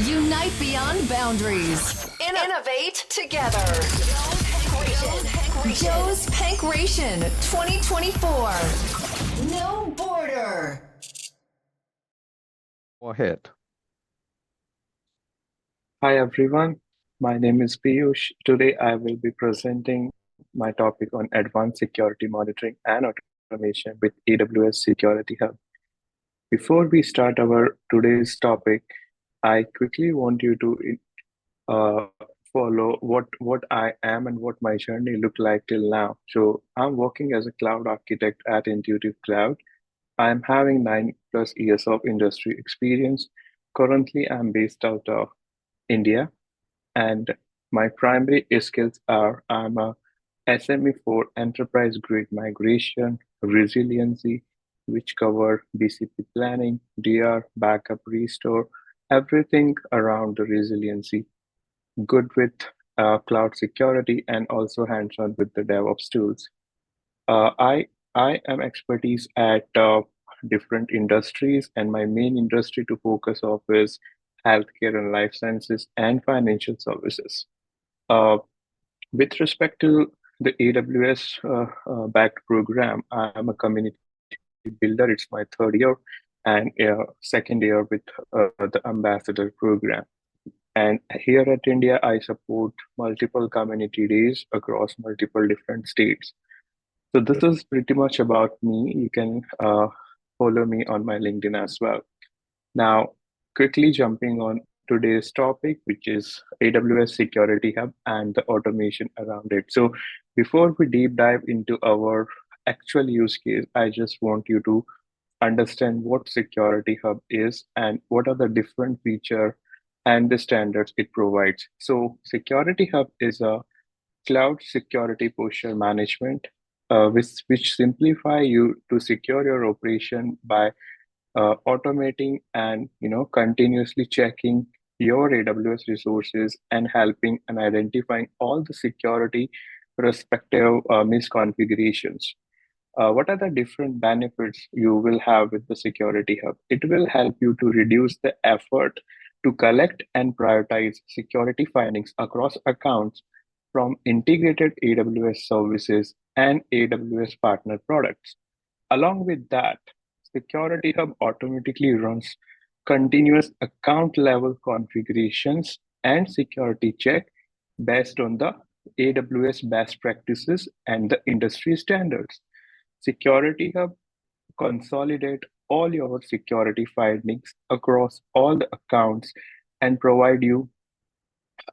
Unite beyond boundaries. Innovate together. Joe's PANKRATION 2024. No border. Go ahead. Hi everyone, my name is Piyush. Today I will be presenting my topic on advanced security monitoring and automation with AWS Security Hub. Before we start our today's topic, I quickly want you to uh, follow what I am and what my journey looked like till now. So I'm working as a cloud architect at Intuitive Cloud. I'm having 9+ years of industry experience. Currently, I'm based out of India, and my primary skills are I'm a SME for enterprise grade migration, resiliency, which cover BCP planning, DR, backup, restore, everything around the resiliency. Good with cloud security and also hands-on with the DevOps tools. Uh, I I am expertise at different industries, and my main industry to focus of is healthcare and life sciences and financial services. Uh, with respect to the AWS backed program, I am a community builder. It's my third year and second year with the ambassador program. And here at India, I support multiple community days across multiple different states. So this is pretty much about me. You can follow me on my LinkedIn as well. Now, quickly jumping on today's topic, which is AWS Security Hub and the automation around it. So before we deep dive into our actual use case, I just want you to understand what Security Hub is and what are the different feature and the standards it provides. So Security Hub is a cloud security posture management, which simplify you to secure your operation by automating and continuously checking your AWS resources and helping and identifying all the security respective misconfigurations. What are the different benefits you will have with the Security Hub? It will help you to reduce the effort to collect and prioritize security findings across accounts from integrated AWS services and AWS partner products. Along with that, Security Hub automatically runs continuous account level configurations and security check based on the AWS best practices and the industry standards. Security Hub consolidate all your security findings across all the accounts and provide you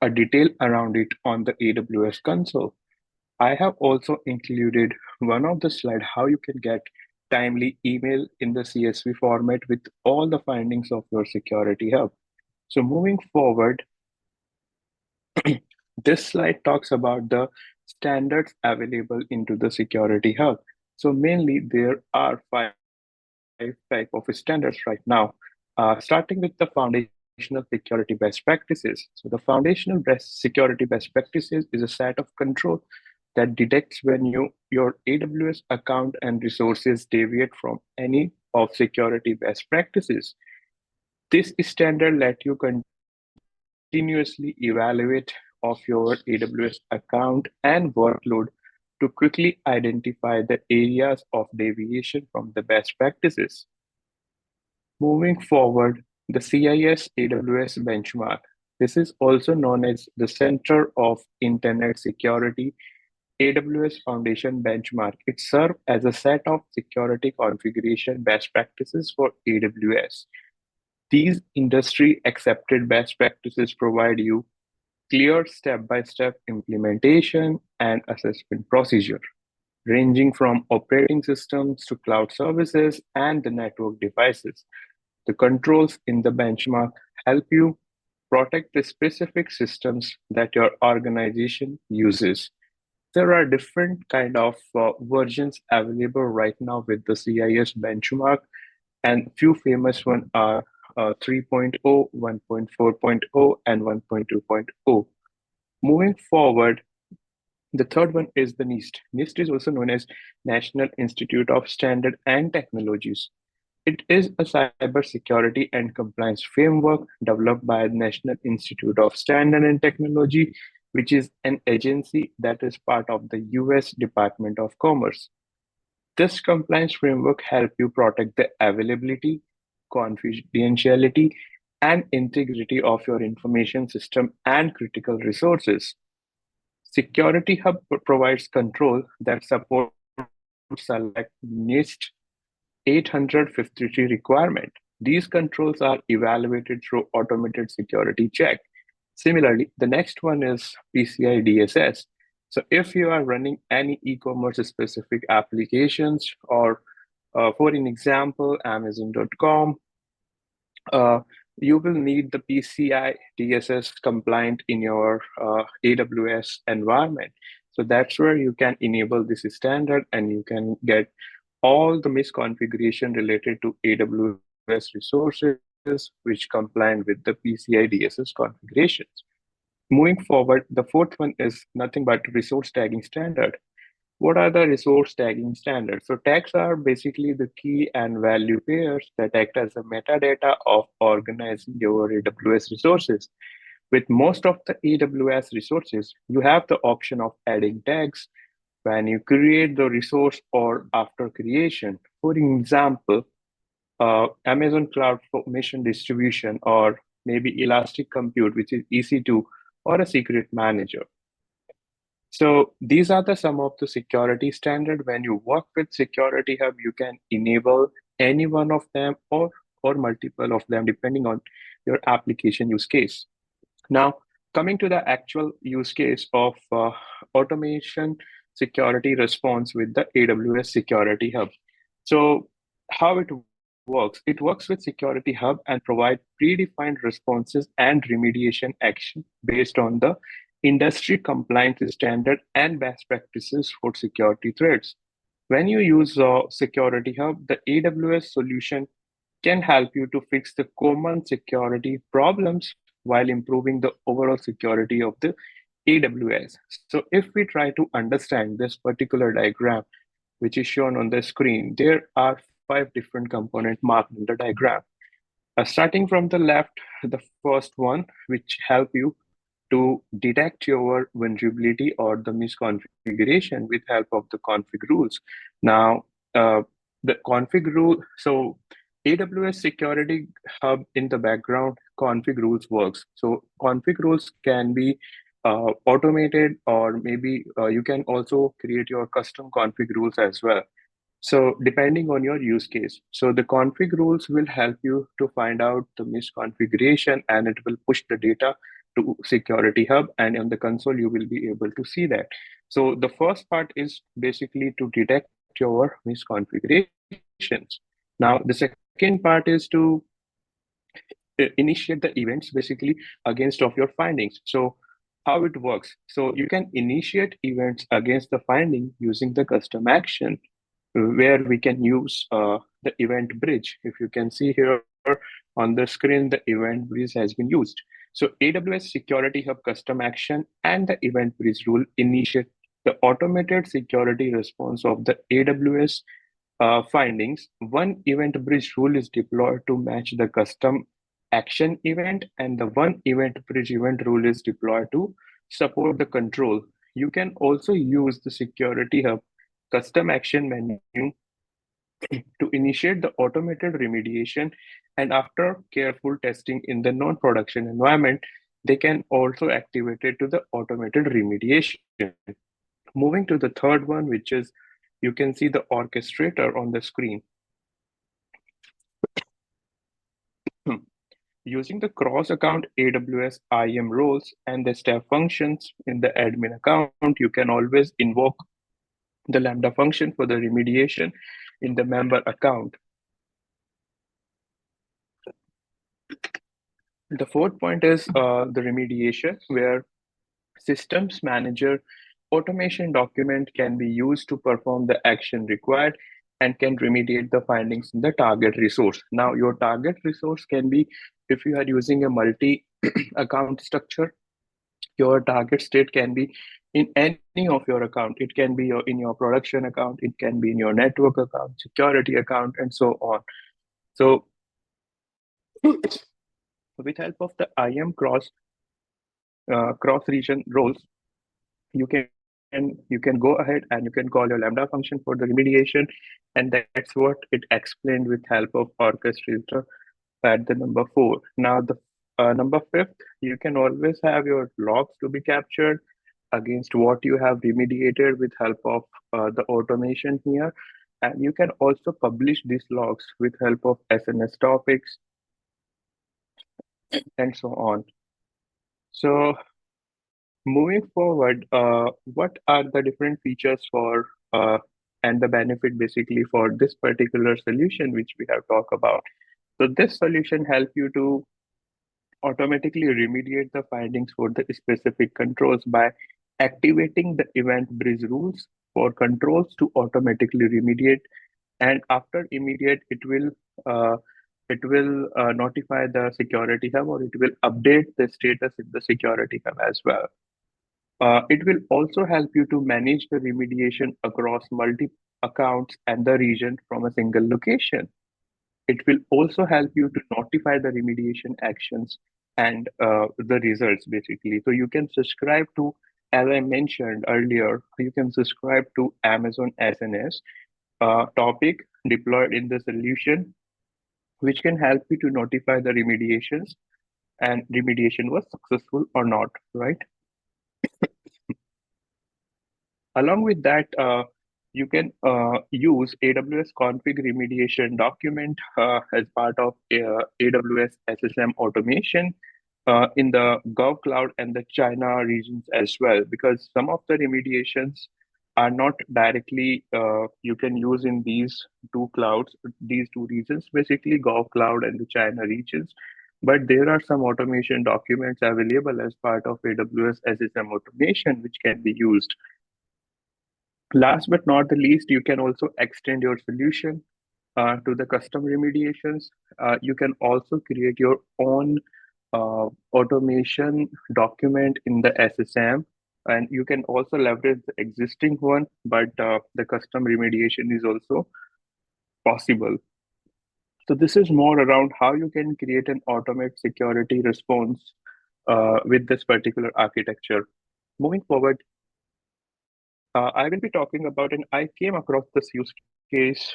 a detail around it on the AWS console. I have also included one of the slide how you can get timely email in the CSV format with all the findings of your Security Hub. So moving forward, this slide talks about the standards available into the Security Hub. So mainly there are five type of standards right now, starting with the foundational security best practices. So the foundational best security best practices is a set of control that detects when your AWS account and resources deviate from any of security best practices. This standard let you continuously evaluate of your AWS account and workload to quickly identify the areas of deviation from the best practices. Moving forward, the CIS AWS benchmark. This is also known as the Center of Internet Security AWS Foundation benchmark. It serves as a set of security configuration best practices for AWS. These industry accepted best practices provide you clear step-by-step implementation and assessment procedure, ranging from operating systems to cloud services and the network devices. The controls in the benchmark help you protect the specific systems that your organization uses. There are different kind of versions available right now with the CIS benchmark, and few famous ones are 3.0, 1.4.0, and 1.2.0. Moving forward, the third one is the NIST. NIST is also known as National Institute of Standard and Technologies. It is a cybersecurity and compliance framework developed by the National Institute of Standard and Technology, which is an agency that is part of the US Department of Commerce. This compliance framework helps you protect the availability, confidentiality, and integrity of your information system and critical resources. Security Hub provides control that supports select NIST 853 requirement. These controls are evaluated through automated security check. Similarly, the next one is PCI DSS. So if you are running any e-commerce specific applications or for an example, Amazon.com, uh, you will need the PCI DSS compliant in your AWS environment. So that's where you can enable this standard and you can get all the misconfiguration related to AWS resources, which compliant with the PCI DSS configurations. Moving forward, the fourth one is nothing but resource tagging standard. What are the resource tagging standards? So tags are basically the key and value pairs that act as a metadata of organizing your AWS resources. With most of the AWS resources, you have the option of adding tags when you create the resource or after creation. For example, Amazon Cloud Formation Distribution or maybe Elastic Compute, which is EC2, or a secret manager. So these are the some of the security standard. When you work with Security Hub, you can enable any one of them or multiple of them depending on your application use case. Now, coming to the actual use case of automation security response with the AWS Security Hub. So how it works? It works with Security Hub and provide predefined responses and remediation action based on the industry compliance standard and best practices for security threats. When you use Security Hub, the AWS solution can help you to fix the common security problems while improving the overall security of the AWS. So if we try to understand this particular diagram, which is shown on the screen, there are 5 different components marked in the diagram. Starting from the left, the first one, which help you to detect your vulnerability or the misconfiguration with help of the config rules. Now, the config rule, so AWS Security Hub in the background, config rules works. So config rules can be automated or maybe you can also create your custom config rules as well. So depending on your use case. So the config rules will help you to find out the misconfiguration and it will push the data to Security Hub, and on the console, you will be able to see that. So the first part is basically to detect your misconfigurations. Now, the second part is to initiate the events basically against of your findings. So how it works. So you can initiate events against the finding using the custom action where we can use the event bridge. If you can see here on the screen, the event bridge has been used. So AWS Security Hub custom action and the event bridge rule initiate the automated security response of the AWS findings. One event bridge rule is deployed to match the custom action event, and the one event bridge event rule is deployed to support the control. You can also use the Security Hub custom action menu to initiate the automated remediation, and after careful testing in the non-production environment, they can also activate it to the automated remediation. Moving to the third one, which is you can see the orchestrator on the screen. Using the cross-account AWS IAM roles and the step functions in the admin account, you can always invoke the Lambda function for the remediation in the member account. The fourth point is the remediation, where systems manager automation document can be used to perform the action required and can remediate the findings in the target resource. Now, your target resource can be, if you are using a multi-account structure, your target state can be in any of your account. It can be in your production account, it can be in your network account, security account, and so on. So with help of the IAM cross region roles, you can go ahead and you can call your Lambda function for the remediation, and that's what it explained with help of orchestrator at the number 4. Now the number 5th, you can always have your logs to be captured against what you have remediated with help of the automation here. And you can also publish these logs with help of SNS topics and so on. So moving forward, what are the different features for and the benefit basically for this particular solution which we have talked about? So this solution helps you to automatically remediate the findings for the specific controls by activating the event bridge rules for controls to automatically remediate. And after immediate, it will notify the security hub, or it will update the status in the security hub as well. It will also help you to manage the remediation across multi accounts and the region from a single location. It will also help you to notify the remediation actions and the results basically. So you can subscribe to, as I mentioned earlier, you can subscribe to Amazon SNS topic deployed in the solution, which can help you to notify the remediations and remediation was successful or not, right? Along with that, you can use AWS Config remediation document as part of AWS SSM automation in the Gulf Cloud and the China regions as well, because some of the remediations are not directly you can use in these two clouds, these two regions, basically Gulf Cloud and the China regions. But there are some automation documents available as part of AWS SSM automation, which can be used. Last but not the least, you can also extend your solution to the custom remediations. You can also create your own automation document in the SSM, and you can also leverage the existing one, but the custom remediation is also possible. So this is more around how you can create an automate security response with this particular architecture. Moving forward, I will be talking about, and I came across this use case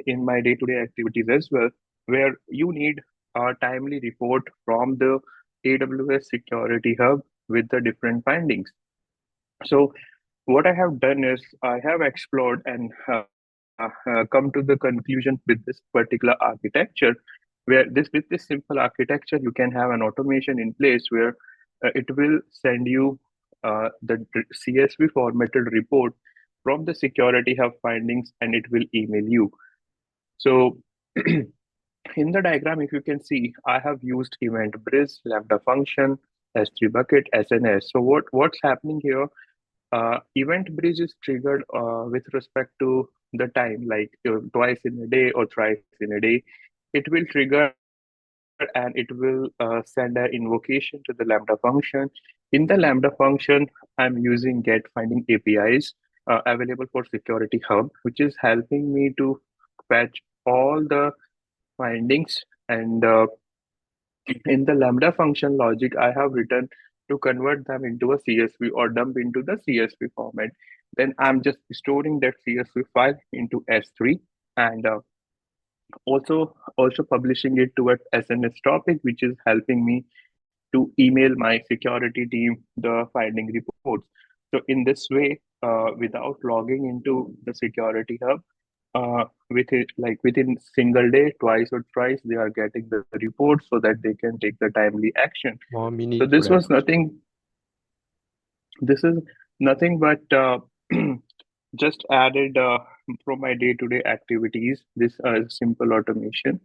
in my day-to-day activities as well, where you need a timely report from the AWS Security Hub with the different findings. So what I have done is I have explored and come to the conclusion with this particular architecture, where with this simple architecture, you can have an automation in place where it will send you the CSV formatted report from the security hub findings, and it will email you. So in the diagram, if you can see, I have used event bridge, Lambda function, S3 bucket, SNS. So what's happening here? Event bridge is triggered with respect to the time, like twice in a day or thrice in a day. It will trigger and it will send an invocation to the Lambda function. In the Lambda function, I'm using get finding APIs available for Security Hub, which is helping me to fetch all the findings. And in the Lambda function logic, I have written to convert them into a CSV or dump into the CSV format. Then I'm just storing that CSV file into S3 and also publishing it to an SNS topic, which is helping me to email my security team the finding reports. So in this way, without logging into the security hub, within single day, twice or thrice, they are getting the report so that they can take the timely action. So this was nothing. This is nothing but just added from my day-to-day activities. This simple automation.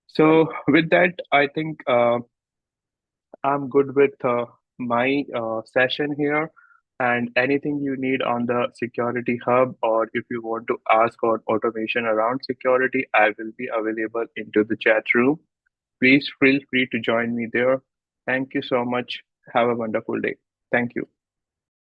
So with that, I think I'm good with my session here. And anything you need on the Security Hub, or if you want to ask on automation around security, I will be available into the chat room. Please feel free to join me there. Thank you so much. Have a wonderful day. Thank you.